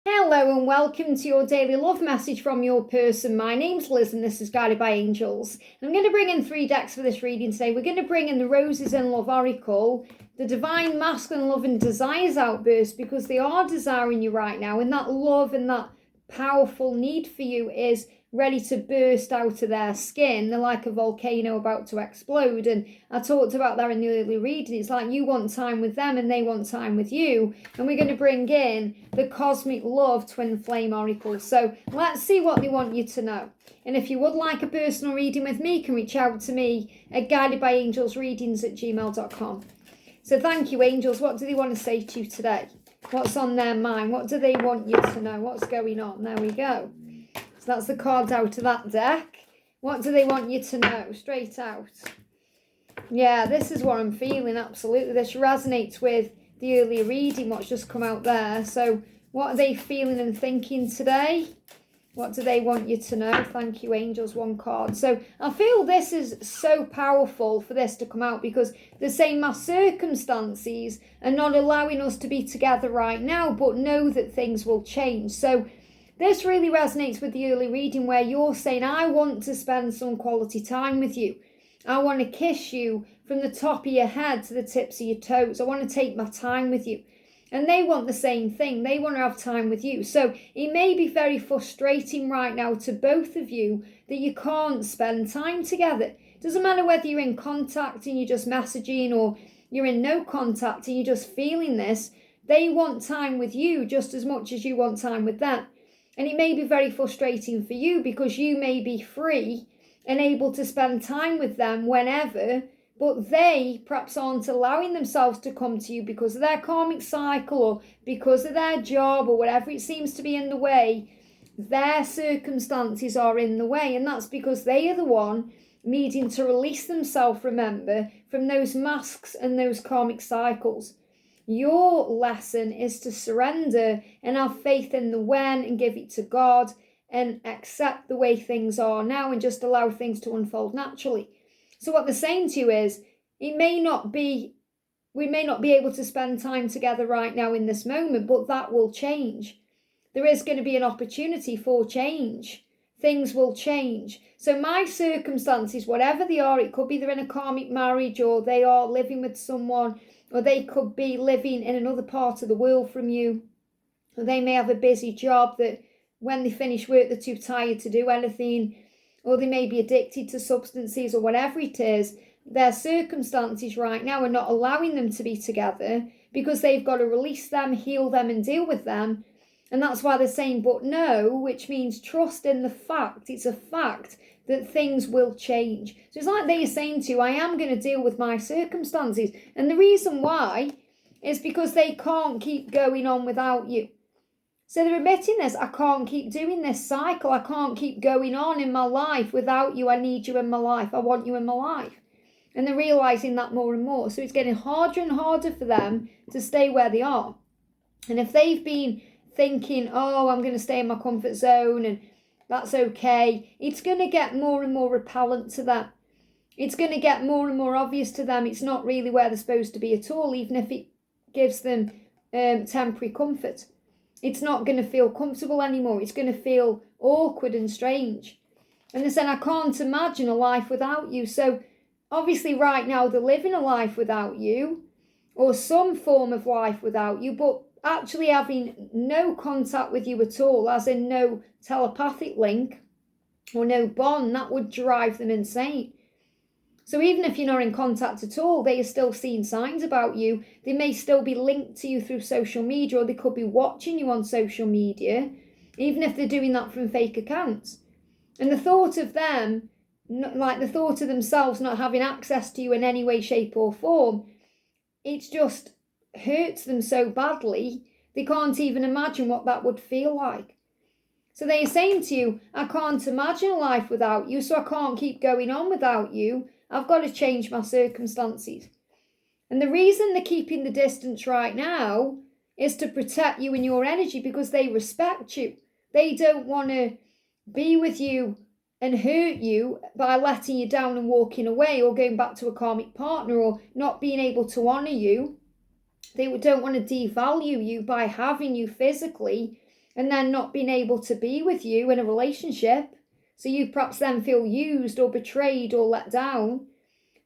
Hello and welcome to your daily love message from your person. My name's Liz and this is Guided by Angels. I'm going to bring in 3 decks for this reading today. We're going to bring in the Roses in Love Oracle, the Divine Masculine Love and Desires Outburst, because they are desiring you right now, and that love and that powerful need for you is ready to burst out of their skin. They're like a volcano about to explode, and I talked about that in the early reading. It's like you want time with them and they want time with you, and we're going to bring in the Cosmic Love Twin Flame Oracle. So let's see what they want you to know. And if you would like a personal reading with me, you can reach out to me at guidedbyangelsreadings@gmail.com. So thank you, angels. What do they want to say to you today? What's on their mind? What do they want you to know? What's going on? There we go. So that's the cards out of that deck. What do they want you to know? Straight out. Yeah, this is what I'm feeling, absolutely. This resonates with the earlier reading, what's just come out there. So what are they feeling and thinking today? What do they want you to know? Thank you, angels, 1 card. So I feel this is so powerful for this to come out because they're saying my circumstances are not allowing us to be together right now, but know that things will change. So this really resonates with the early reading where you're saying, I want to spend some quality time with you. I want to kiss you from the top of your head to the tips of your toes. I want to take my time with you. And they want the same thing. They want to have time with you. So it may be very frustrating right now to both of you that you can't spend time together. It doesn't matter whether you're in contact and you're just messaging or you're in no contact and you're just feeling this. They want time with you just as much as you want time with them. And it may be very frustrating for you because you may be free and able to spend time with them whenever, but they perhaps aren't allowing themselves to come to you because of their karmic cycle or because of their job or whatever it seems to be in the way. Their circumstances are in the way, and that's because they are the one needing to release themselves, remember, from those masks and those karmic cycles. Your lesson is to surrender and have faith in the when and give it to God and accept the way things are now and just allow things to unfold naturally. So what they're saying to you is, we may not be able to spend time together right now in this moment, but that will change. There is going to be an opportunity for change. Things will change. So my circumstances, whatever they are, it could be they're in a karmic marriage or they are living with someone, or they could be living in another part of the world from you. Or they may have a busy job that when they finish work, they're too tired to do anything. Or they may be addicted to substances or whatever it is. Their circumstances right now are not allowing them to be together because they've got to release them, heal them, and deal with them. And that's why they're saying, but no, which means trust in the fact. It's a fact that things will change. So it's like they're saying to you, I am going to deal with my circumstances. And the reason why is because they can't keep going on without you. So they're admitting this, I can't keep doing this cycle. I can't keep going on in my life without you. I need you in my life. I want you in my life. And they're realizing that more and more. So it's getting harder and harder for them to stay where they are. And if they've been thinking, oh, I'm going to stay in my comfort zone and that's okay, it's going to get more and more repellent to them. It's going to get more and more obvious to them it's not really where they're supposed to be at all, even if it gives them temporary comfort. It's not going to feel comfortable anymore. It's going to feel awkward and strange. And they're saying, I can't imagine a life without you. So obviously right now they're living a life without you or some form of life without you, but actually having no contact with you at all, as in no telepathic link or no bond, that would drive them insane. So even if you're not in contact at all, they are still seeing signs about you. They may still be linked to you through social media, or they could be watching you on social media, even if they're doing that from fake accounts. And the thought of them, like the thought of themselves not having access to you in any way, shape or form, it just hurts them so badly, they can't even imagine what that would feel like. So they're saying to you, I can't imagine a life without you, so I can't keep going on without you. I've got to change my circumstances. And the reason they're keeping the distance right now is to protect you and your energy because they respect you. They don't want to be with you and hurt you by letting you down and walking away or going back to a karmic partner or not being able to honour you. They don't want to devalue you by having you physically and then not being able to be with you in a relationship. So you perhaps then feel used or betrayed or let down.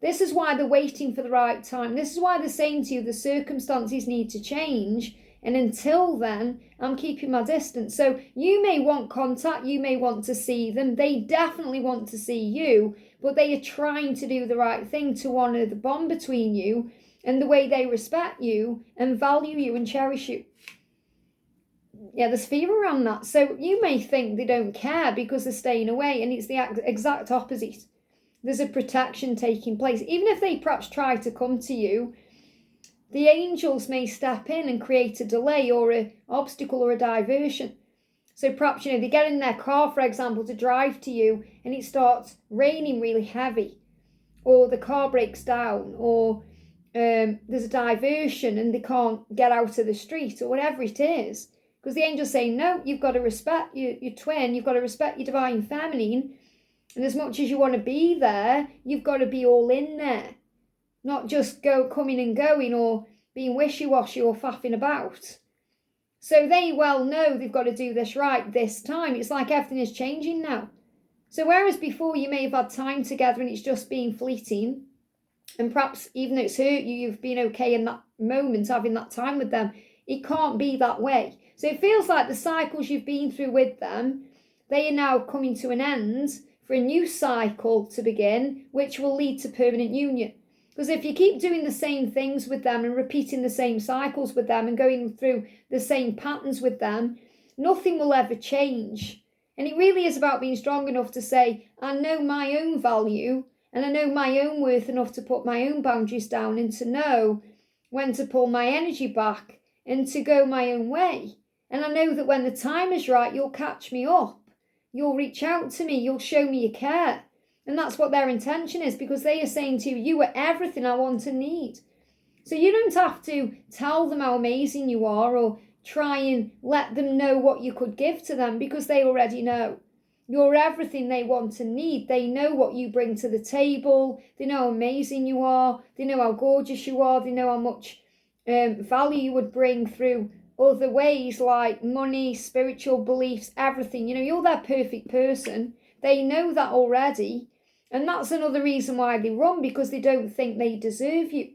This is why they're waiting for the right time. This is why they're saying to you the circumstances need to change. And until then, I'm keeping my distance. So you may want contact. You may want to see them. They definitely want to see you. But they are trying to do the right thing to honour the bond between you and the way they respect you and value you and cherish you. Yeah, there's fear around that. So you may think they don't care because they're staying away, and it's the exact opposite. There's a protection taking place. Even if they perhaps try to come to you, the angels may step in and create a delay or an obstacle or a diversion. So perhaps, they get in their car, for example, to drive to you, and it starts raining really heavy, or the car breaks down, or there's a diversion and they can't get out of the street, or whatever it is. Because the angels say, no, you've got to respect your twin, you've got to respect your divine feminine, and as much as you want to be there, you've got to be all in there. Not just coming and going or being wishy-washy or faffing about. So they well know they've got to do this right this time. It's like everything is changing now. So whereas before you may have had time together and it's just been fleeting, and perhaps even though it's hurt you, you've been okay in that moment having that time with them, it can't be that way. So it feels like the cycles you've been through with them, they are now coming to an end for a new cycle to begin, which will lead to permanent union. Because if you keep doing the same things with them and repeating the same cycles with them and going through the same patterns with them, nothing will ever change. And it really is about being strong enough to say, I know my own value and I know my own worth enough to put my own boundaries down and to know when to pull my energy back and to go my own way. And I know that when the time is right, you'll catch me up. You'll reach out to me. You'll show me you care. And that's what their intention is, because they are saying to you, you are everything I want and need. So you don't have to tell them how amazing you are or try and let them know what you could give to them, because they already know. You're everything they want and need. They know what you bring to the table. They know how amazing you are. They know how gorgeous you are. They know how much value you would bring through other ways like money, spiritual beliefs, everything. You're their perfect person. They know that already. And that's another reason why they run, because they don't think they deserve you.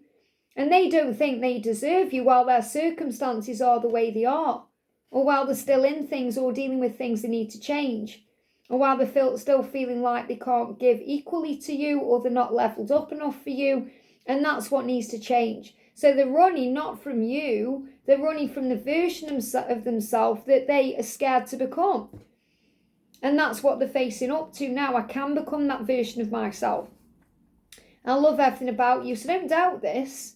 And they don't think they deserve you while their circumstances are the way they are, or while they're still in things or dealing with things they need to change, or while they're still feeling like they can't give equally to you, or they're not leveled up enough for you. And that's what needs to change. So they're running not from you, they're running from the version of themselves that they are scared to become. And that's what they're facing up to now. I can become that version of myself. I love everything about you, so don't doubt this.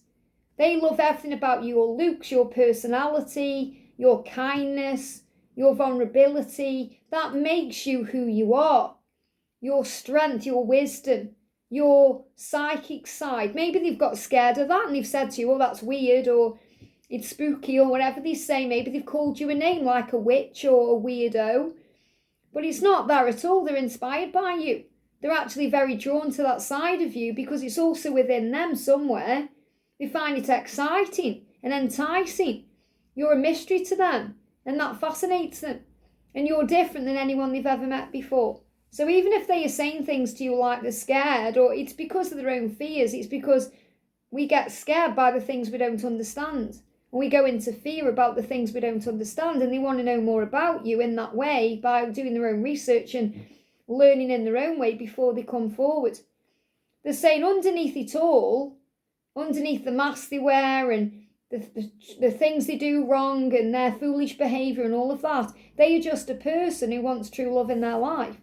They love everything about you, your looks, your personality, your kindness, your vulnerability. That makes you who you are. Your strength, your wisdom, your psychic side. Maybe they've got scared of that and they've said to you, oh, that's weird, or it's spooky, or whatever they say. Maybe they've called you a name like a witch or a weirdo. But it's not that at all. They're inspired by you. They're actually very drawn to that side of you because it's also within them somewhere. They find it exciting and enticing. You're a mystery to them, and that fascinates them. And you're different than anyone they've ever met before. So even if they are saying things to you like they're scared, or it's because of their own fears, it's because we get scared by the things we don't understand. And we go into fear about the things we don't understand, and they want to know more about you in that way by doing their own research and learning in their own way before they come forward. They're saying underneath it all, underneath the mask they wear and the things they do wrong and their foolish behaviour and all of that, they are just a person who wants true love in their life.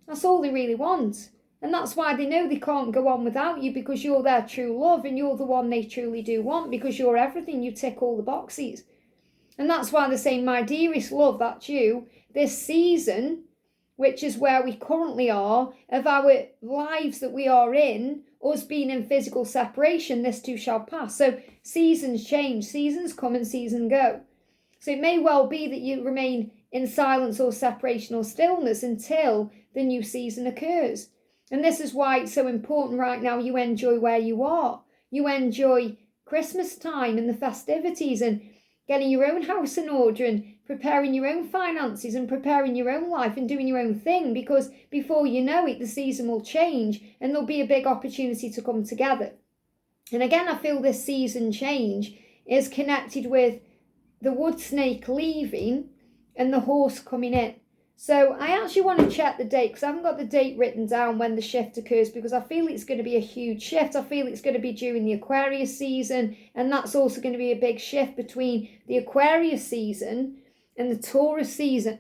That's all they really want. And that's why they know they can't go on without you, because you're their true love and you're the one they truly do want, because you're everything. You tick all the boxes. And that's why they're saying, my dearest love, that's you. This season, which is where we currently are, of our lives that we are in, us being in physical separation, this too shall pass. So seasons change, seasons come and seasons go. So it may well be that you remain in silence or separation or stillness until the new season occurs. And this is why it's so important right now you enjoy where you are. You enjoy Christmas time and the festivities and getting your own house in order and preparing your own finances and preparing your own life and doing your own thing, because before you know it, the season will change and there'll be a big opportunity to come together. And again, I feel this season change is connected with the wood snake leaving and the horse coming in. So I actually want to check the date, because I haven't got the date written down when the shift occurs, because I feel it's going to be a huge shift. I feel it's going to be during the Aquarius season, and that's also going to be a big shift between the Aquarius season and the Taurus season,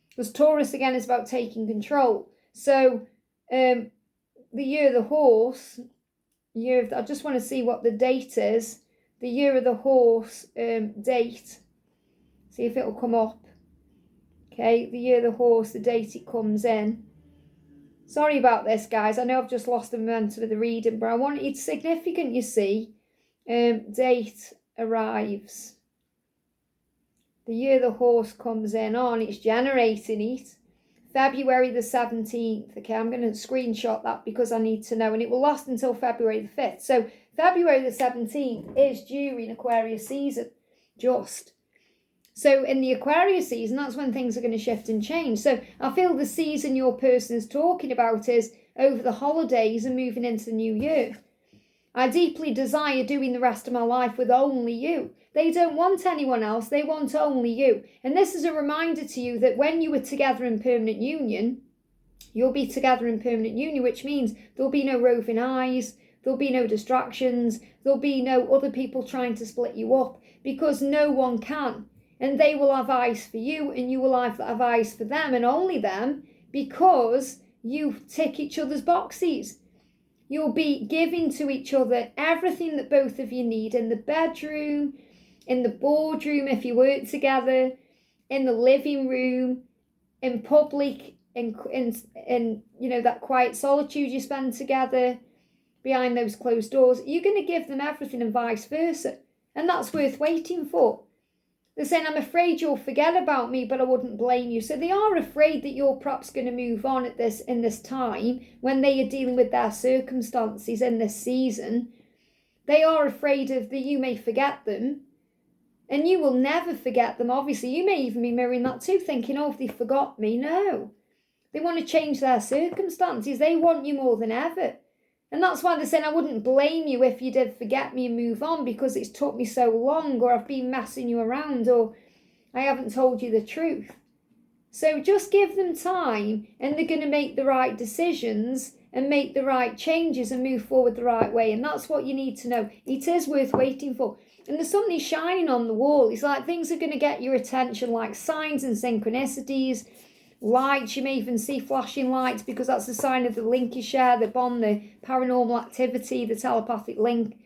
because Taurus again is about taking control. So the year of the horse, I just want to see what the date is. The year of the horse date. See if it'll come up. Okay, the year of the horse, the date it comes in. Sorry about this, guys. I know I've just lost the momentum of the reading, but I want it's significant, you see. Date arrives. The year the horse comes in on, it's generating it. February the 17th. Okay, I'm going to screenshot that because I need to know. And it will last until February the 5th. So February the 17th is during Aquarius season. So in the Aquarius season, that's when things are going to shift and change. So I feel the season your person is talking about is over the holidays and moving into the new year. I deeply desire doing the rest of my life with only you. They don't want anyone else. They want only you. And this is a reminder to you that when you were together in permanent union, you'll be together in permanent union, which means there'll be no roving eyes. There'll be no distractions. There'll be no other people trying to split you up, because no one can. And they will have eyes for you, and you will have eyes for them, and only them, because you tick each other's boxes. You'll be giving to each other everything that both of you need in the bedroom, in the boardroom if you work together, in the living room, in public, in you know, that quiet solitude you spend together behind those closed doors. You're going to give them everything and vice versa. And that's worth waiting for. They're saying, I'm afraid you'll forget about me, but I wouldn't blame you. So they are afraid that you're perhaps going to move on in this time when they are dealing with their circumstances in this season. They are afraid that you may forget them, and you will never forget them. Obviously, you may even be mirroring that too, thinking, oh, if they forgot me. No, they want to change their circumstances. They want you more than ever. And that's why they're saying, I wouldn't blame you if you did forget me and move on, because it's took me so long, or I've been messing you around, or I haven't told you the truth. So just give them time, and they're going to make the right decisions and make the right changes and move forward the right way. And that's what you need to know. It is worth waiting for. And there's something shining on the wall. It's like things are going to get your attention, like signs and synchronicities. Lights, you may even see flashing lights, because that's a sign of the link you share, the bond, the paranormal activity, the telepathic link.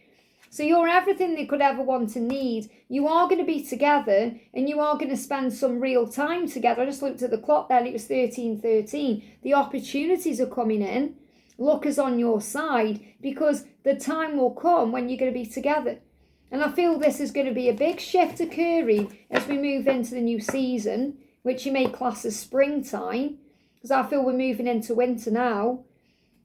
So you're everything they could ever want and need. You are going to be together, and you are going to spend some real time together. I just looked at the clock there and it was 13:13. The opportunities are coming in. Luck is on your side, because the time will come when you're going to be together. And I feel this is going to be a big shift occurring as we move into the new season, which you may class as springtime, because I feel we're moving into winter now.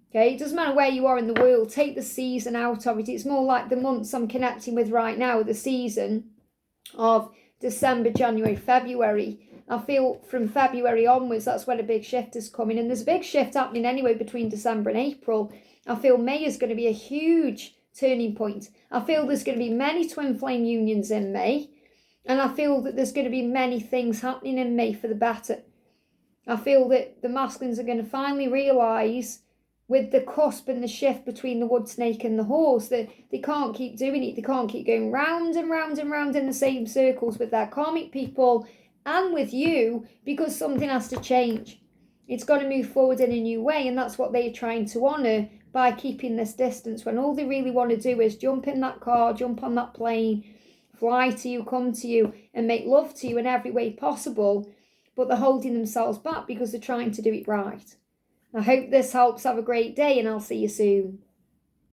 Okay, it doesn't matter where you are in the world, take the season out of it. It's more like the months I'm connecting with right now, the season of December, January, February. I feel from February onwards, that's when a big shift is coming. And there's a big shift happening anyway between December and April. I feel May is going to be a huge turning point. I feel there's going to be many twin flame unions in May. And I feel that there's going to be many things happening in May for the better. I feel that the masculines are going to finally realise, with the cusp and the shift between the wood snake and the horse, that they can't keep doing it. They can't keep going round and round and round in the same circles with their karmic people and with you, because something has to change. It's got to move forward in a new way, and that's what they're trying to honour by keeping this distance, when all they really want to do is jump in that car, jump on that plane, fly to you, come to you, and make love to you in every way possible, but they're holding themselves back because they're trying to do it right. I hope this helps. Have a great day, and I'll see you soon.